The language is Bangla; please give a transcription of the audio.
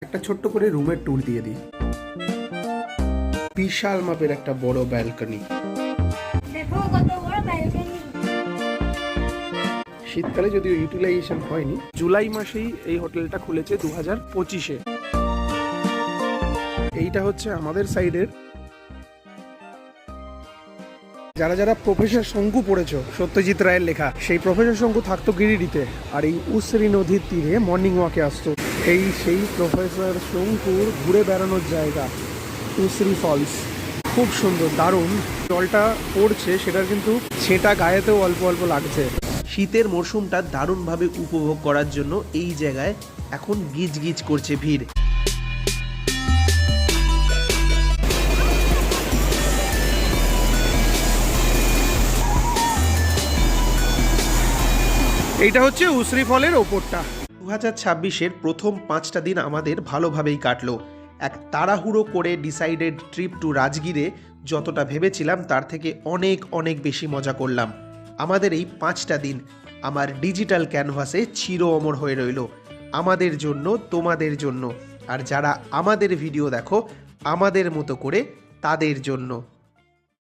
একটা ছোট্ট করে রুমের ট্যুর দিয়ে দিই। বিশাল মাপের একটা বড় ব্যালকনি। দেখো কত বড় ব্যালকনি। শীতকালে যদিও ইউটিলাইজেশন হয়নি, জুলাই মাসেই এই হোটেলটা খুলেছে 2025-এ। এইটা হচ্ছে আমাদের সাইডের। যারা যারা প্রফেসর শঙ্কু পড়েছো, সত্যজিৎ রায়ের লেখা, সেই প্রফেসর শঙ্কু থাকতো গিরিডিতে, আর এই উসরি নদীর তীরে মর্নিং ওয়াকে আসতো। সেই প্রফেসর শঙ্কুর ঘুরে বেড়ানোর জায়গা উসরি ফলস। খুব সুন্দর, দারুণ। জলটা পড়ছে সেটার কিন্তু সেটা গায়েতেও অল্প অল্প লাগছে। শীতের মরশুমটা দারুণভাবে উপভোগ করার জন্য এই জায়গায় এখন গিজ গিজ করছে ভিড়। এইটা হচ্ছে উসরি ফলের ওপরটা। 2026-এর প্রথম 5টা দিন আমাদের ভালোভাবেই কাটলো। এক তাড়াহুড়ো করে ডিসাইডেড ট্রিপ টু রাজগীরে যতটা ভেবেছিলাম তার থেকে অনেক অনেক বেশি মজা করলাম। আমাদের এই 5টা দিন আমার ডিজিটাল ক্যানভাসে চির অমর হয়ে রইল, আমাদের জন্য, তোমাদের জন্য, আর যারা আমাদের ভিডিও দেখো আমাদের মতো করে তাদের জন্য।